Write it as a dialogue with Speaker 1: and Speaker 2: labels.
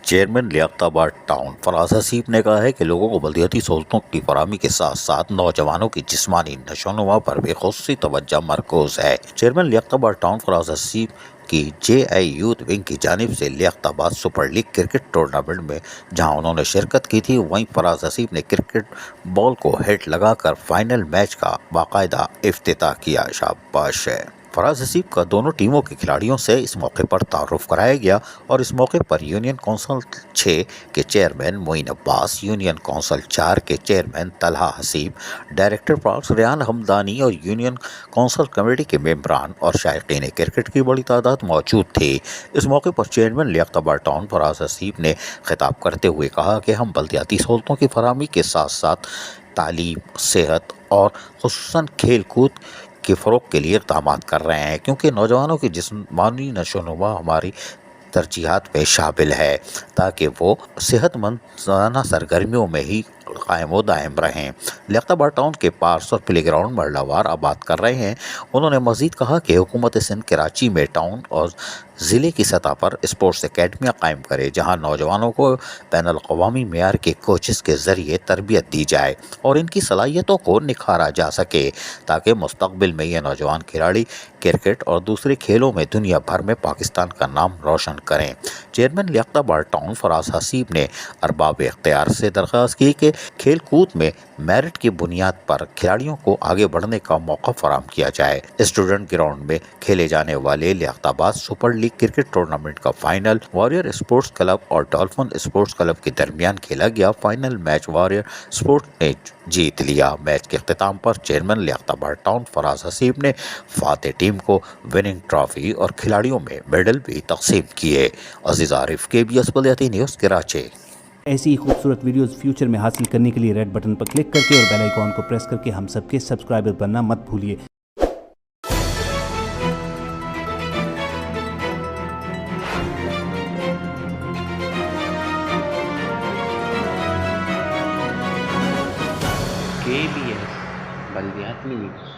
Speaker 1: Chairman لیاقت آباد town فراز حسیب نے کہا ہے کہ لوگوں کو بلدیاتی سہولتوں کی فراہمی کے ساتھ ساتھ نوجوانوں کی جسمانی نشوونما پر بھی خصوصی توجہ مرکوز ہے۔ چیئرمین لیاقت آباد ٹاؤن فراز حسیب کی جے آئی یوتھ ونگ کی جانب سے لیاقت آباد سپر لیگ کرکٹ ٹورنامنٹ میں جہاں انہوں نے شرکت کی تھی، وہیں فراز حسیب نے کرکٹ بال کو ہیٹ لگا کر فائنل میچ کا باقاعدہ افتتاح کیا۔ شاباش ہے۔ فراز حسیب کا دونوں ٹیموں کے کھلاڑیوں سے اس موقع پر تعارف کرایا گیا اور اس موقع پر یونین کونسل 6 کے چیئرمین معین عباس، یونین کونسل 4 کے chairman Talha Haseeb, director parks Rehan Hamdani اور یونین کونسل کمیٹی کے ممبران اور شائقین کرکٹ کی بڑی تعداد موجود تھی۔ اس موقع پر چیئرمین لیاقت آباد ٹاؤن فراز حسیب نے خطاب کرتے ہوئے کہا کہ ہم بلدیاتی سہولتوں کی فراہمی کے ساتھ ساتھ تعلیم، صحت اور خصوصاً کھیل کود کے فروغ کے لیے اقدامات کر رہے ہیں، کیونکہ نوجوانوں کی جسمانی نشوونما ہماری ترجیحات میں شامل ہے تاکہ وہ صحت مند سرگرمیوں میں ہی قائم و دائم رہیں۔ لیاقت آباد ٹاؤن کے پارکس اور پلے گراؤنڈ مرلہ وار آباد کر رہے ہیں۔ انہوں نے مزید کہا کہ حکومت سندھ کراچی میں ٹاؤن اور ضلع کی سطح پر اسپورٹس اکیڈمیاں قائم کرے جہاں نوجوانوں کو بین الاقوامی معیار کے کوچز کے ذریعے تربیت دی جائے اور ان کی صلاحیتوں کو نکھارا جا سکے تاکہ مستقبل میں یہ نوجوان کھلاڑی کرکٹ اور دوسرے کھیلوں میں دنیا بھر میں پاکستان کا نام روشن کریں۔ چیئرمین لیاقت آباد ٹاؤن فراز حسیب نے ارباب اختیار سے درخواست کی کہ کھیل کود میں میرٹ کی بنیاد پر کھلاڑیوں کو آگے بڑھنے کا موقع فراہم کیا جائے۔ اسٹوڈنٹ گراؤنڈ میں کھیلے جانے والے لیاقت آباد سپر لیگ کرکٹ ٹورنامنٹ کا فائنل واریر اسپورٹس کلب اور ڈولفن اسپورٹس کلب کے درمیان کھیلا گیا۔ فائنل میچ واریر اسپورٹس نے جیت لیا۔ میچ کے اختتام پر چیئرمین لیاقت آباد ٹاؤن فراز حسیب نے فاتح ٹیم کو وننگ ٹرافی اور کھلاڑیوں میں میڈل بھی تقسیم کیے۔ عزیز عارف، KBS بلدیاتی نیوز، کراچی۔
Speaker 2: ایسی ہی خوبصورت ویڈیوز فیوچر میں حاصل کرنے کے لیے ریڈ بٹن پر کلک کر کے اور بیل آئیکن کو پریس کر کے ہم سب کے سبسکرائبر بننا مت بھولیے۔
Speaker 3: KBS بلدیاتی نیوز۔